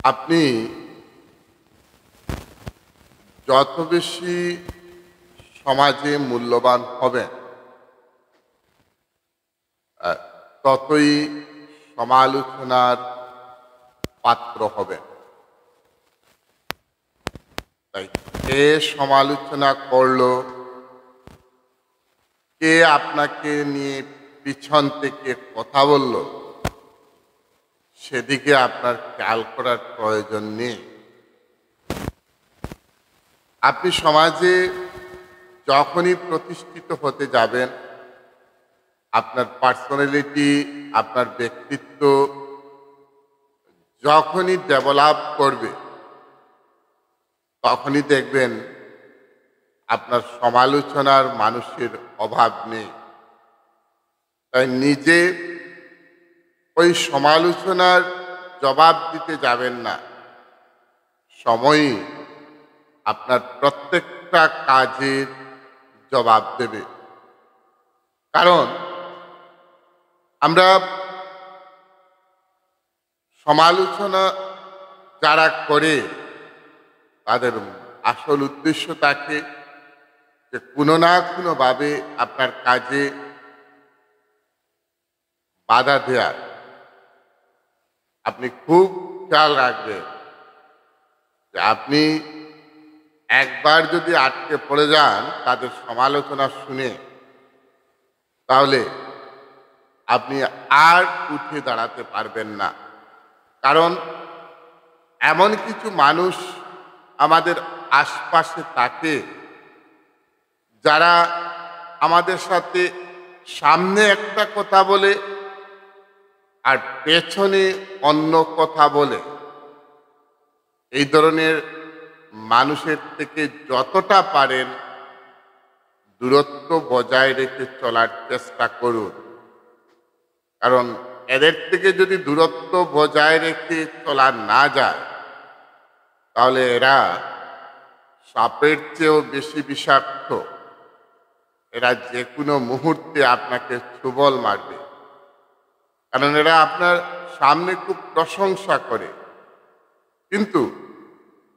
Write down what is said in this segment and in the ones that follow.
আপনি যত বেশি সমাজে মূল্যবান হবেন, ততই সমালোচনার পাত্র হবেন। তাই কে সমালোচনা করলো, কে আপনাকে নিয়ে পিছন থেকে কথা বলল, সেদিকে আপনার খেয়াল করার প্রয়োজন নেই। আপনি সমাজে যখনই প্রতিষ্ঠিত হতে যাবেন, আপনার পার্সোনালিটি, আপনার ব্যক্তিত্ব যখনই ডেভেলপ করবে, তখনই দেখবেন আপনার সমালোচনার মানুষের অভাব নেই। তাই নিজে ওই সমালোচনার জবাব দিতে যাবেন না। সময়ই আপনার প্রত্যেকটা কাজের জবাব দেবে। কারণ আমরা সমালোচনা যারা করে, তাদের আসল উদ্দেশ্য থাকে যে কোনো না কোনোভাবে আপনার কাজে বাধা দেওয়ার। আপনি খুব খেয়াল রাখবেন যে আপনি একবার যদি আটকে পড়ে যান তাদের সমালোচনা শুনে, তাহলে আপনি আর উঠে দাঁড়াতে পারবেন না। কারণ এমন কিছু মানুষ আমাদের আশপাশে থাকে, যারা আমাদের সাথে সামনে একটা কথা বলে আর পেছনে অন্য কথা বলে। এই ধরনের মানুষের থেকে যতটা পারেন দূরত্ব বজায় রেখে চলার চেষ্টা করুন। কারণ এদের থেকে যদি দূরত্ব বজায় রেখে চলা না যায়, তাহলে এরা সাপের চেয়েও বেশি বিষাক্ত। এরা যে কোনো মুহূর্তে আপনাকে ছোবল মারবে। কারণ এরা আপনার সামনে খুব প্রশংসা করে, কিন্তু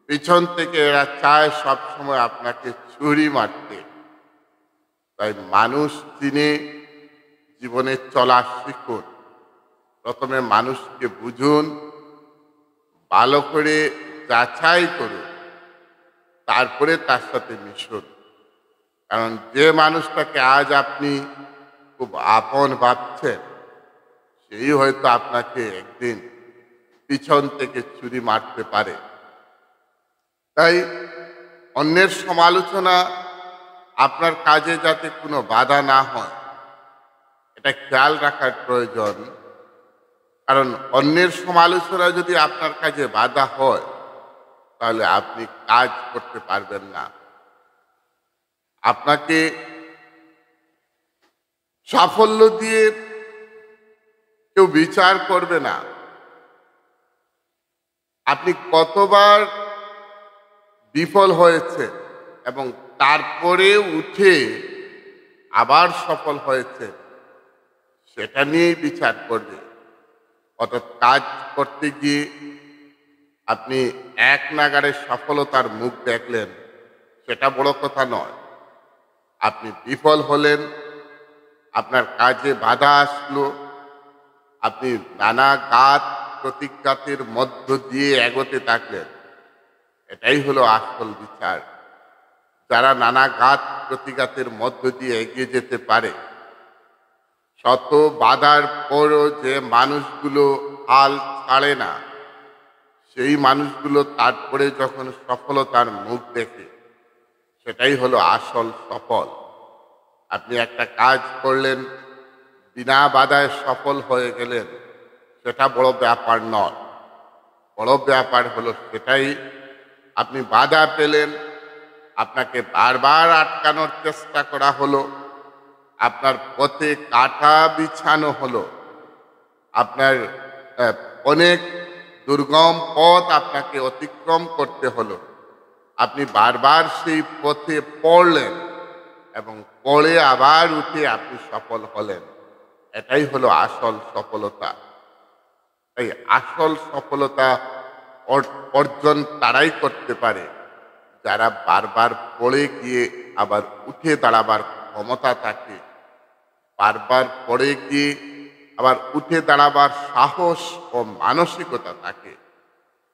পিছন থেকে এরা চায় সবসময় আপনাকে ছুরি মারতে। তাই মানুষ চিনে জীবনে চলা শিখুন। প্রথমে মানুষকে বুঝুন, ভালো করে যাচাই করুন, তারপরে তার সাথে মিশুন। কারণ যে মানুষটাকে আজ আপনি খুব আপন ভাবছেন, সেই হয়তো আপনাকে একদিন পিছন থেকে ছুরি মারতে পারে। তাই অন্যের সমালোচনা আপনার কাজে যাতে কোনো বাধা না হয়, এটা খেয়াল রাখার প্রয়োজন। কারণ অন্যের সমালোচনা যদি আপনার কাজে বাধা হয়, তাহলে আপনি কাজ করতে পারবেন না। আপনাকে সাফল্য দিয়ে কেউ বিচার করবে না। আপনি কতবার বিফল হয়েছে এবং তারপরে উঠে আবার সফল হয়েছে, সেটা নিয়েই বিচার করবে। অর্থাৎ কাজ করতে গিয়ে আপনি এক নাগাড়ে সফলতার মুখ দেখলেন, সেটা বড় কথা নয়। আপনি বিফল হলেন, আপনার কাজে বাধা আসলো, আপনি নানা ঘাত প্রতিঘাতের মধ্য দিয়ে এগোতে থাকলেন, এটাই হলো আসল বিচার। যারা নানা ঘাত প্রতিঘাতের মধ্য দিয়ে এগিয়ে যেতে পারে, শত বাধার পরও যে মানুষগুলো হাল ছাড়ে না, সেই মানুষগুলো তারপরে যখন সফলতার মুখ দেখে, সেটাই হলো আসল সফল। আপনি একটা কাজ করলেন, বিনা বাধায় সফল হয়ে গেলেন, সেটা বড় ব্যাপার নয়। বড় ব্যাপার হলো সেটাই আপনি বাধা পেলেন, আপনাকে বারবার আটকানোর চেষ্টা করা হলো, আপনার পথে কাঁটা বিছানো হলো, আপনার অনেক দুর্গম পথ আপনাকে অতিক্রম করতে হলো। আপনি বারবার সেই পথে পড়লেন এবং পড়ে আবার উঠে আপনি সফল হলেন। এটাই হলো আসল সফলতা। তাই আসল সফলতা অর্জন তারাই করতে পারে যারা বারবার পড়ে গিয়ে আবার উঠে দাঁড়াবার ক্ষমতা থাকে, বারবার পড়ে গিয়ে আবার উঠে দাঁড়াবার সাহস ও মানসিকতা থাকে।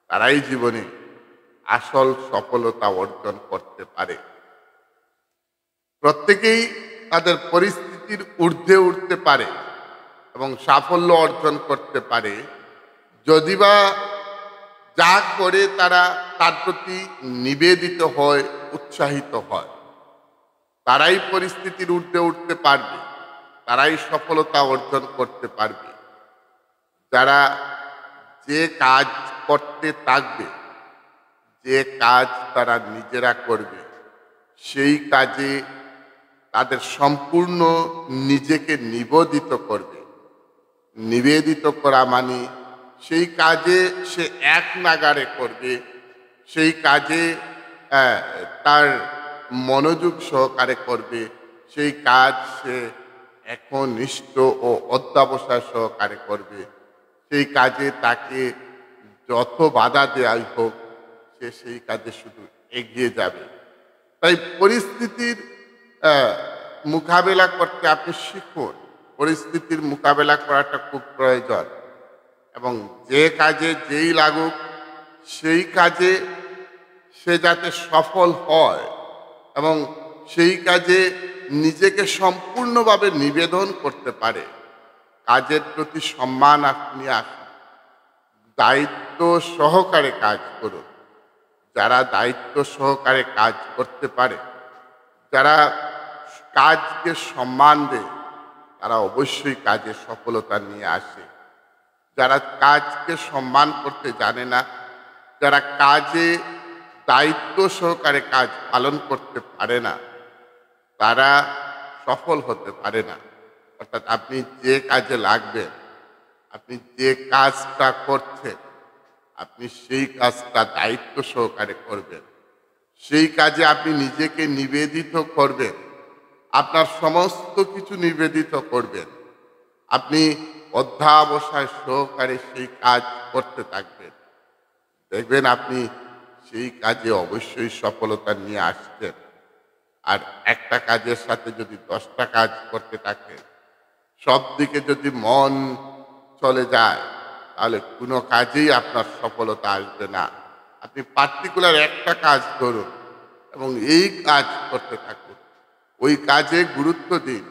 তারাই জীবনে আসল সফলতা অর্জন করতে পারে। প্রত্যেকেই তাদের পরিস্থিতির ঊর্ধ্বে উঠতে পারে এবং সাফল্য অর্জন করতে পারে যদিবা যা করে তারা তার প্রতি নিবেদিত হয়, উৎসাহিত হয়। তারাই পরিস্থিতির ঊর্ধ্বে উঠতে পারবে, তারাই সফলতা অর্জন করতে পারবে। যারা যে কাজ করতে থাকবে, যে কাজ তারা নিজেরা করবে, সেই কাজে তাদের সম্পূর্ণ নিজেকে নিবেদিত করবে। নিবেদিত করা মানে সেই কাজে সে এক নাগাড়ে করবে, সেই কাজে তার মনোযোগ সহকারে করবে, সেই কাজ সে একনিষ্ঠ ও অধ্যবসায় সহকারে করবে। সেই কাজে তাকে যত বাধা দেওয়াই হোক সে সেই কাজে শুধু এগিয়ে যাবে। তাই পরিস্থিতির মোকাবেলা করতে আপনি শিখুন। পরিস্থিতির মোকাবেলা করাটা খুব প্রয়োজন এবং যে কাজে যেই লাগুক সেই কাজে সে যাতে সফল হয় এবং সেই কাজে নিজেকে সম্পূর্ণভাবে নিবেদন করতে পারে। কাজের প্রতি সম্মান আপনি আসুন, দায়িত্ব সহকারে কাজ করুন। যারা দায়িত্ব সহকারে কাজ করতে পারে, যারা কাজকে সম্মান দেয়, তারা অবশ্যই কাজে সফলতা নিয়ে আসে। যারা কাজকে সম্মান করতে জানে না, যারা কাজে দায়িত্ব সহকারে কাজ পালন করতে পারে না, তারা সফল হতে পারে না। অর্থাৎ আপনি যে কাজে লাগবেন, আপনি যে কাজটা করছেন, আপনি সেই কাজটা দায়িত্ব সহকারে করবেন। সেই কাজে আপনি নিজেকে নিবেদিত করবেন, আপনার সমস্ত কিছু নিবেদিত করবেন। আপনি অধ্যাবসায় সহকারে সেই কাজ করতে থাকবেন। দেখবেন আপনি সেই কাজে অবশ্যই সফলতা নিয়ে আসছেন। আর একটা কাজের সাথে যদি 10টা কাজ করতে থাকেন, সব দিকে যদি মন চলে যায়, তাহলে কোনো কাজেই আপনার সফলতা আসবে না। আপনি পার্টিকুলার একটা কাজ ধরুন এবং এই কাজ করতে থাকুন, ওই কাজে গুরুত্ব দিন,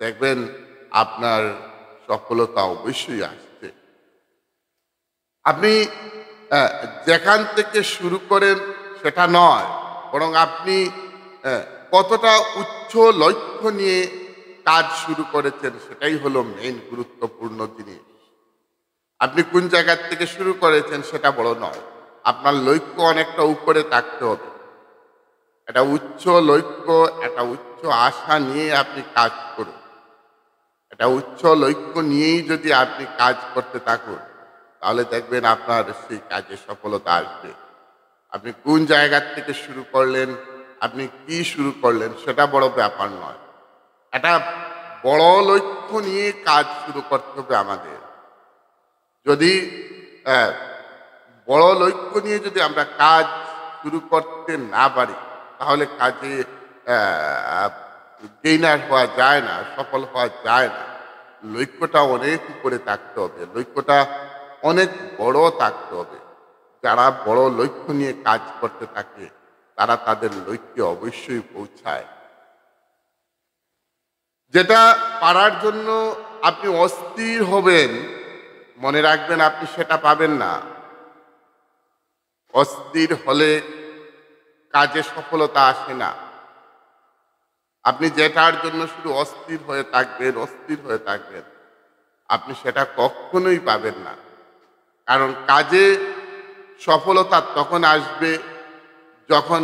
দেখবেন আপনার সফলতা অবশ্যই আসছে। আপনি যেখান থেকে শুরু করেন সেটা নয়, বরং আপনি কতটা উচ্চ লক্ষ্য নিয়ে কাজ শুরু করেছেন সেটাই হলো মেইন গুরুত্বপূর্ণ জিনিস। আপনি কোন জায়গা থেকে শুরু করেছেন সেটা বড় নয়, আপনার লক্ষ্য অনেকটা উপরে থাকতে হবে। একটা উচ্চ লক্ষ্য, একটা উচ্চ আশা নিয়ে আপনি কাজ করুন। একটা উচ্চ লক্ষ্য নিয়েই যদি আপনি কাজ করতে থাকুন, তাহলে দেখবেন আপনার সেই কাজে সফলতা আসবে। আপনি কোন জায়গা থেকে শুরু করলেন, আপনি কি শুরু করলেন সেটা বড় ব্যাপার নয়। একটা বড় লক্ষ্য নিয়ে কাজ শুরু করতে হবে আমাদের। যদি বড় লক্ষ্য নিয়ে যদি আমরা কাজ শুরু করতে না পারি, তাহলে কাজে গেইনার হওয়া যায় না, সফল হওয়া যায় না। লক্ষ্যটা অনেক উপরে থাকতে হবে, লক্ষ্যটা অনেক বড় থাকতে হবে। যারা বড় লক্ষ্য নিয়ে কাজ করতে থাকে, তারা তাদের লক্ষ্যে অবশ্যই পৌঁছায়। যেটা পারার জন্য আপনি অস্থির হবেন, মনে রাখবেন আপনি সেটা পাবেন না। অস্থির হলে কাজে সফলতা আসে না। আপনি যেটার জন্য শুধু অস্থির হয়ে থাকবেন, অস্থির হয়ে থাকবেন, আপনি সেটা কখনোই পাবেন না। কারণ কাজে সফলতা তখন আসবে যখন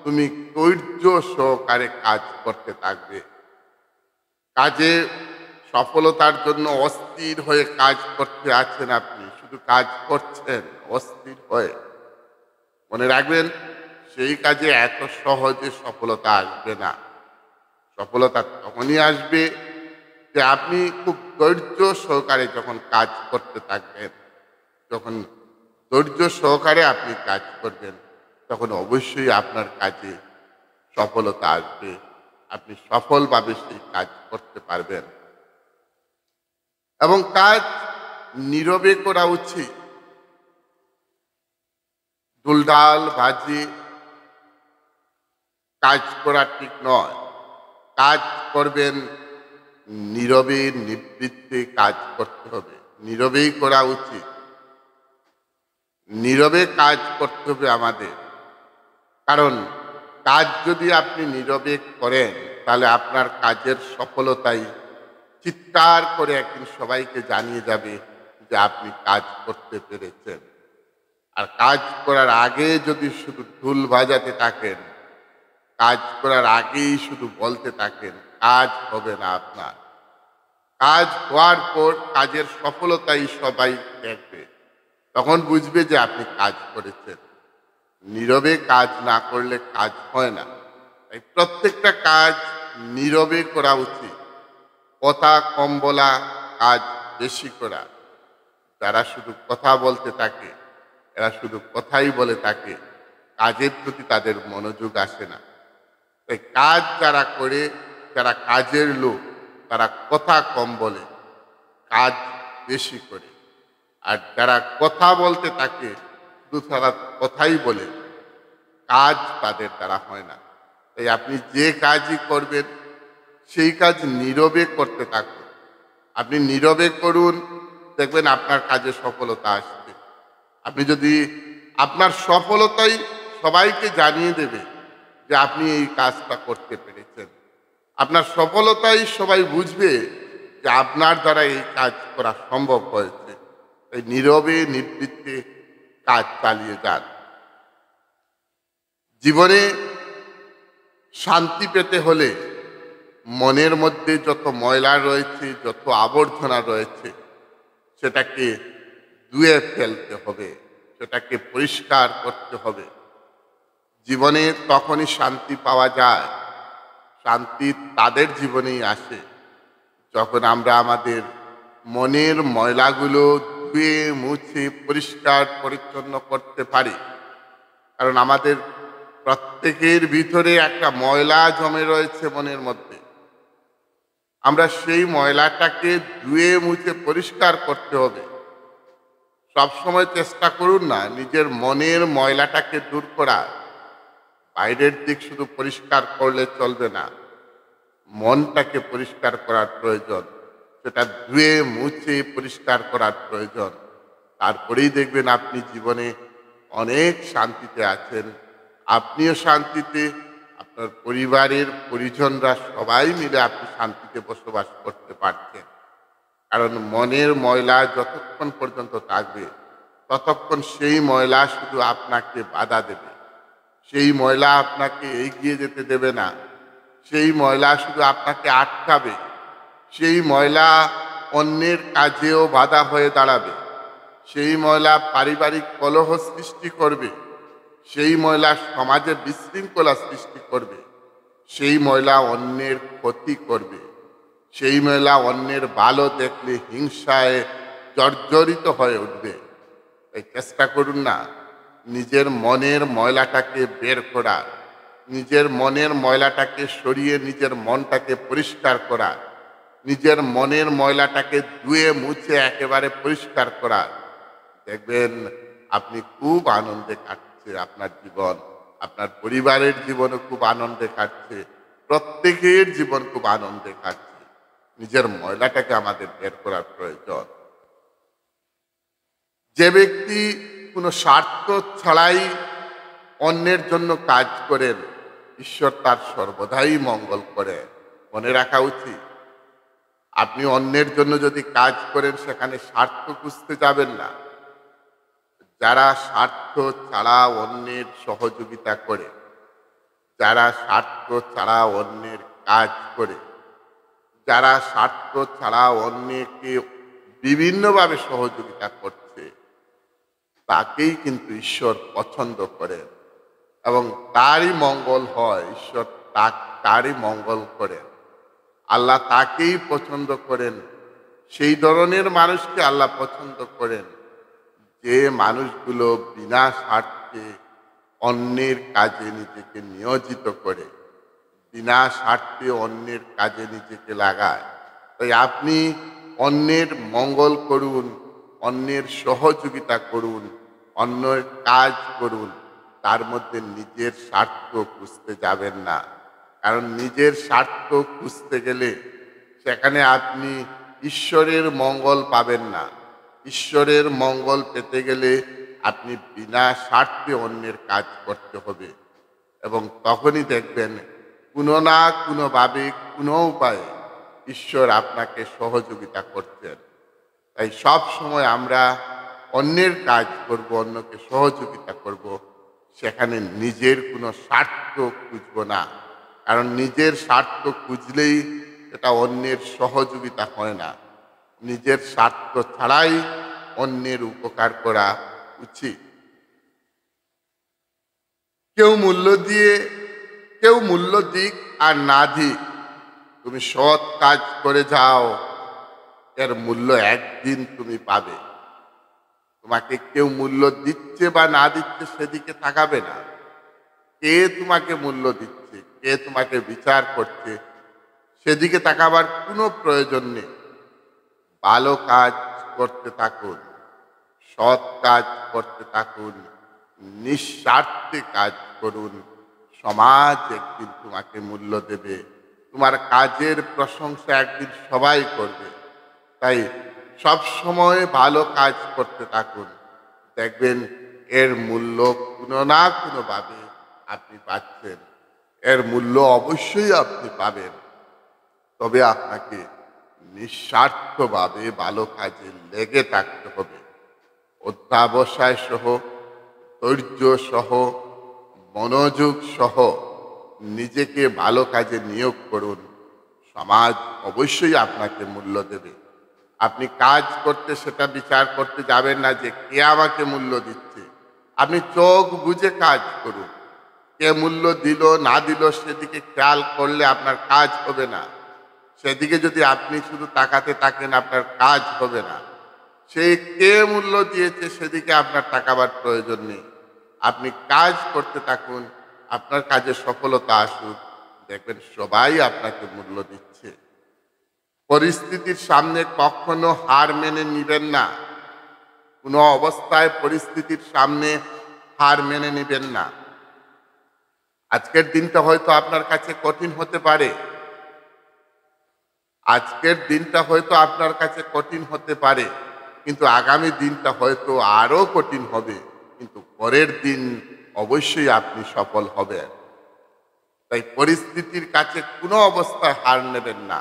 তুমি ধৈর্য সহকারে কাজ করতে থাকবে। কাজে সফলতার জন্য অস্থির হয়ে কাজ করতে আছেন, আপনি শুধু কাজ করছেন অস্থির হয়ে, মনে রাখবেন সেই কাজে এত সহজে সফলতা আসবে না। সফলতা তখনই আসবে যে আপনি খুব ধৈর্য সহকারে যখন কাজ করতে থাকবেন, যখন ধৈর্য সহকারে আপনি কাজ করবেন, তখন অবশ্যই আপনার কাজে সফলতা আসবে। আপনি সফলভাবে সেই কাজ করতে পারবেন। এবং কাজ নীরবে করা উচিত। দুলডাল বাজিয়ে কাজ করা ঠিক নয়। কাজ করবেন নীরবে, নিবৃত্তে কাজ করতে হবে। নীরবেই করা উচিত। নীরবে কাজ করতে হবে আমাদের। কারণ কাজ যদি আপনি নীরবে করেন, তাহলে আপনার কাজের সফলতাই চিৎকার করে একদিন সবাইকে জানিয়ে যাবে যে আপনি কাজ করতে পেরেছেন। আর কাজ করার আগে যদি শুধু ঢোল বাজাতে থাকেন, কাজ করার আগেই শুধু বলতে থাকেন, কাজ হবে না আপনার। কাজ হওয়ার পর কাজের সফলতাই সবাই দেখবে, তখন বুঝবে যে আপনি কাজ করেছেন। নীরবে কাজ না করলে কাজ হয় না। তাই প্রত্যেকটা কাজ নীরবে করা উচিত। কথা কম বলা, কাজ বেশি করা। যারা শুধু কথা বলতে থাকে, এরা শুধু কথাই বলে থাকে, কাজের প্রতি তাদের মনোযোগ আসে না। তাই কাজ যারা করে, যারা কাজের লোক, তারা কথা কম বলে, কাজ বেশি করে। আর যারা কথা বলতে থাকে, শুধু তারা কথাই বলে, কাজ তাদের দ্বারা হয় না। তাই আপনি যে কাজই করবেন, সেই কাজ নীরবে করতে থাকুন। আপনি নীরবে করুন, দেখবেন আপনার কাজে সফলতা আসবে। আপনি যদি আপনার সফলতাই সবাইকে জানিয়ে দেবে যে আপনি এই কাজটা করতে পেরেছেন। আপনার সফলতাই সবাই বুঝবে যে আপনার দ্বারা এই কাজ করা সম্ভব হয়েছে। তাই নীরবে নিবৃত্তে কাজ চালিয়ে যান। জীবনে শান্তি পেতে হলে মনের মধ্যে যত ময়লা রয়েছে, যত আবর্জনা রয়েছে, সেটাকে ধুয়ে ফেলতে হবে, সেটাকে পরিষ্কার করতে হবে। জীবনে তখনই শান্তি পাওয়া যায়, শান্তি তাদের জীবনেই আসে যখন আমরা আমাদের মনের ময়লাগুলো ধুয়ে মুছে পরিষ্কার পরিচ্ছন্ন করতে পারি। কারণ আমাদের প্রত্যেকের ভিতরে একটা ময়লা জমে রয়েছে মনের মধ্যে। আমরা সেই ময়লাটাকে ধুয়ে মুছে পরিষ্কার করতে হবে। সবসময় চেষ্টা করুন না নিজের মনের ময়লাটাকে দূর করার। বাইরের দিক শুধু পরিষ্কার করলে চলবে না, মনটাকে পরিষ্কার করার প্রয়োজন। সেটা ধুয়ে মুছে পরিষ্কার করার প্রয়োজন। তারপরেই দেখবেন আপনি জীবনে অনেক শান্তিতে আছেন। আপনিও শান্তিতে, আপনার পরিবারের পরিজনরা সবাই মিলে আপনি শান্তিতে বসবাস করতে পারছেন। কারণ মনের ময়লা যতক্ষণ পর্যন্ত থাকবে, ততক্ষণ সেই ময়লা শুধু আপনাকে বাধা দেবে। সেই ময়লা আপনাকে এগিয়ে যেতে দেবে না। সেই ময়লা শুধু আপনাকে আটকাবে। সেই ময়লা অন্যের কাজেও বাধা হয়ে দাঁড়াবে। সেই ময়লা পারিবারিক কলহ সৃষ্টি করবে। সেই ময়লা সমাজে বিশৃঙ্খলা সৃষ্টি করবে। সেই ময়লা অন্যের ক্ষতি করবে। সেই ময়লা অন্যের ভালো দেখলে হিংসায় জর্জরিত হয়ে উঠবে। তাই চেষ্টা করুন না নিজের মনের ময়লাটাকে বের করার, নিজের মনের ময়লাটাকে সরিয়ে নিজের মনটাকে পরিষ্কার করার, নিজের মনের ময়লাটাকে ধুয়ে মুছে একেবারে পরিষ্কার করার। দেখবেন আপনি খুব আনন্দে কাটছে আপনার জীবন, আপনার পরিবারের জীবনও খুব আনন্দে কাটছে, প্রত্যেকের জীবন খুব আনন্দে কাটছে। নিজের ময়লাটাকে আমাদের বের করার প্রয়োজন। যে ব্যক্তি কোনো স্বার্থ ছাড়াই অন্যের জন্য কাজ করেন, ঈশ্বর তার সর্বদাই মঙ্গল করেন। মনে রাখা উচিত, আপনি অন্যের জন্য যদি কাজ করেন, সেখানে স্বার্থ খুঁজতে যাবেন না। যারা স্বার্থ ছাড়া অন্যের সহযোগিতা করে, যারা স্বার্থ ছাড়া অন্যের কাজ করে, যারা স্বার্থ ছাড়া অন্যকে বিভিন্নভাবে সহযোগিতা করছে, তাকেই কিন্তু ঈশ্বর পছন্দ করেন এবং তারই মঙ্গল হয়। ঈশ্বর তারই মঙ্গল করেন। আল্লাহ তাকেই পছন্দ করেন। সেই ধরনের মানুষকে আল্লাহ পছন্দ করেন যে মানুষগুলো বিনা স্বার্থে অন্যের কাজে নিজেকে নিয়োজিত করে, বিনা স্বার্থে অন্যের কাজে নিজেকে লাগায়, তাই আপনি অন্যের মঙ্গল করুন, অন্যের সহযোগিতা করুন, অন্যের কাজ করুন, তার মধ্যে নিজের স্বার্থ খুঁজতে যাবেন না। কারণ নিজের স্বার্থ খুঁজতে গেলে সেখানে আপনি ঈশ্বরের মঙ্গল পাবেন না। ঈশ্বরের মঙ্গল পেতে গেলে আপনি বিনা স্বার্থে অন্যের কাজ করতে হবে, এবং তখনই দেখবেন কোনো না কোনোভাবে কোনো উপায়ে ঈশ্বর আপনাকে সহযোগিতা করছেন। তাই সব সময় আমরা অন্যের কাজ করব, অন্যকে সহযোগিতা করব, সেখানে নিজের কোনো স্বার্থ খুঁজব না। কারণ নিজের স্বার্থ খুঁজলেই এটা অন্যের সহযোগিতা হয় না। নিজের স্বার্থ ছাড়াই অন্যের উপকার করা উচিত। কেউ মূল্য দিয়ে, কেউ মূল্য দিক আর না দিক, তুমি সৎ কাজ করে যাও, এর মূল্য একদিন তুমি পাবে। তোমাকে কেউ মূল্য দিচ্ছে বা না দিচ্ছে সেদিকে তাকাবে না। কে তোমাকে মূল্য দিচ্ছে, কে তোমাকে বিচার করছে, সেদিকে তাকাবার কোনো প্রয়োজন নেই। ভালো কাজ করতে থাকুন, সৎ কাজ করতে থাকুন, নিঃস্বার্থে কাজ করুন। সমাজ একদিন তোমাকে মূল্য দেবে, তোমার কাজের প্রশংসা একদিন সবাই করবে। তাই সব সময় ভালো কাজ করতে থাকুন, দেখবেন এর মূল্য কোনো না কোনোভাবে আপনি পাচ্ছেন। এর মূল্য অবশ্যই আপনি পাবেন, তবে আপনাকে নিঃস্বার্থভাবে ভালো কাজে লেগে থাকতে হবে। অধ্যাবসায় সহ, ধৈর্য সহ, মনোযোগ সহ নিজেকে ভালো কাজে নিয়োগ করুন। সমাজ অবশ্যই আপনাকে মূল্য দেবে। আপনি কাজ করতে সেটা বিচার করতে যাবেন না যে কে আমাকে মূল্য দিচ্ছে। আপনি চোখ বুঝে কাজ করুন। কে মূল্য দিল না দিল সেদিকে খেয়াল করলে আপনার কাজ হবে না। সেদিকে যদি আপনি শুধু তাকাতে থাকেন, আপনার কাজ হবে না। সে কে মূল্য দিয়েছে সেদিকে আপনার তাকাবার প্রয়োজন নেই। আপনি কাজ করতে থাকুন, আপনার কাজে সফলতা আসুক, দেখবেন সবাই আপনাকে মূল্য দিচ্ছে। পরিস্থিতির সামনে কখনো হার মেনে নিবেন না। কোনো অবস্থায় পরিস্থিতির সামনে হার মেনে নিবেন না। আজকের দিনটা হয়তো আপনার কাছে কঠিন হতে পারে, আজকের দিনটা হয়তো আপনার কাছে কঠিন হতে পারে, কিন্তু আগামী দিনটা হয়তো আরো কঠিন হবে, কিন্তু পরের দিন অবশ্যই আপনি সফল হবেন। তাই পরিস্থিতির কাছে কোনো অবস্থায় হার নেবেন না।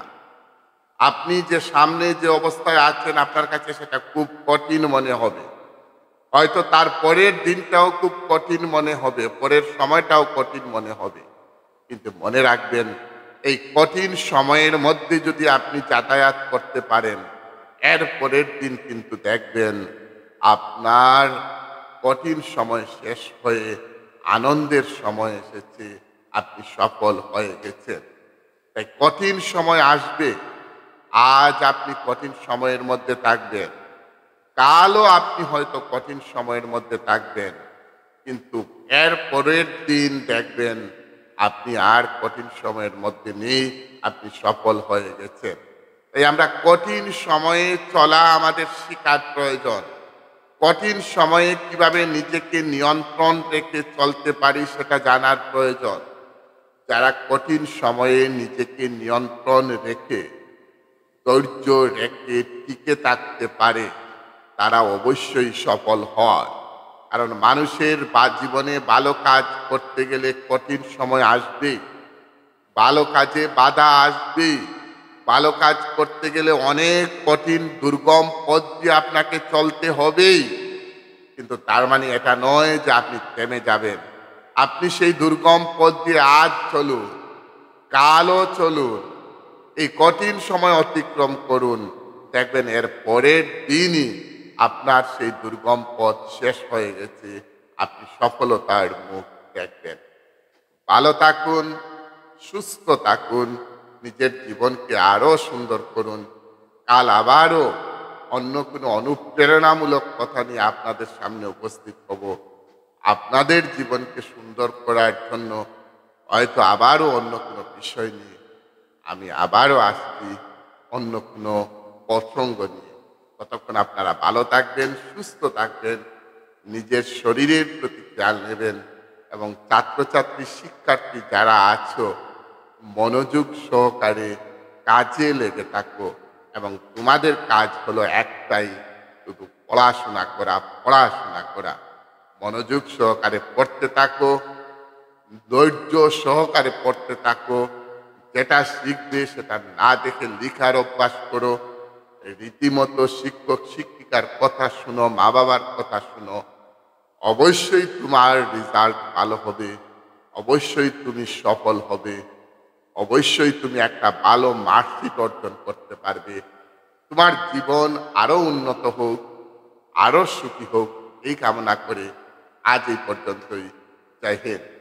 আপনি যে সামনে যে অবস্থায় আছেন, আপনার কাছে সেটা খুব কঠিন মনে হবে, হয়তো তার পরের দিনটাও খুব কঠিন মনে হবে, পরের সময়টাও কঠিন মনে হবে, কিন্তু মনে রাখবেন এই কঠিন সময়ের মধ্যে যদি আপনি যাতায়াত করতে পারেন, এর পরের দিন কিন্তু দেখবেন আপনার কঠিন সময় শেষ হয়ে আনন্দের সময় এসেছে, আপনি সফল হয়ে গেছেন। তাই কঠিন সময় আসবে, আজ আপনি কঠিন সময়ের মধ্যে থাকবেন, কালও আপনি হয়তো কঠিন সময়ের মধ্যে থাকবেন, কিন্তু এর পরের দিন দেখবেন আপনি আর কঠিন সময়ের মধ্যে নেই, আপনি সফল হয়ে গেছেন। তাই আমরা কঠিন সময়ে চলা আমাদের শেখার প্রয়োজন। কঠিন সময়ে কিভাবে নিজেকে নিয়ন্ত্রণ রেখে চলতে পারি সেটা জানার প্রয়োজন। যারা কঠিন সময়ে নিজেকে নিয়ন্ত্রণ রেখে, ধৈর্য রেখে টিকে থাকতে পারে, তারা অবশ্যই সফল হয়। কারণ মানুষের জীবনে ভালো কাজ করতে গেলে কঠিন সময় আসবে, ভালো কাজে বাধা আসবে, ভালো কাজ করতে গেলে অনেক কঠিন দুর্গম পথ দিয়ে আপনাকে চলতে হবেই। কিন্তু তার মানে এটা নয় যে আপনি থেমে যাবেন। আপনি সেই দুর্গম পথ দিয়ে আজ চলুন, কালও চলুন, এই কঠিন সময় অতিক্রম করুন, দেখবেন এর পরের দিনই আপনার সেই দুর্গম পথ শেষ হয়ে গেছে, আপনি সফলতার মুখ দেখবেন। ভালো থাকুন, সুস্থ থাকুন, নিজের জীবনকে আরো সুন্দর করুন। কাল আবারও অন্য কোনো অনুপ্রেরণামূলক কথা নিয়ে আপনাদের সামনে উপস্থিত হব। আপনাদের জীবনকে সুন্দর করার জন্য হয়তো আবারও অন্য কোনো বিষয় নিয়ে আমি আবারও আসছি, অন্য কোনো প্রসঙ্গ নিয়ে। ততক্ষণ আপনারা ভালো থাকবেন, সুস্থ থাকবেন, নিজের শরীরের প্রতি খেয়াল নেবেন এবং ছাত্রছাত্রী শিক্ষার্থী যারা আছো মনোযোগ সহকারে কাজে লেগে থাকো এবং তোমাদের কাজ হলো একটাই, শুধু পড়াশোনা করা, পড়াশোনা করা। মনোযোগ সহকারে পড়তে থাকো, ধৈর্য সহকারে পড়তে থাকো। যেটা শিখবে সেটা না দেখে লিখার অভ্যাস করো। রীতিমতো শিক্ষক শিক্ষিকার কথা শুনো, মা বাবার কথা শুনো। অবশ্যই তোমার রেজাল্ট ভালো হবে, অবশ্যই তুমি সফল হবে, অবশ্যই তুমি একটা ভালো মার্কশিট অর্জন করতে পারবে। তোমার জীবন আরো উন্নত হোক, আরো সুখী হোক, এই কামনা করে আজ এই পর্যন্তই। জয় হিন্দ।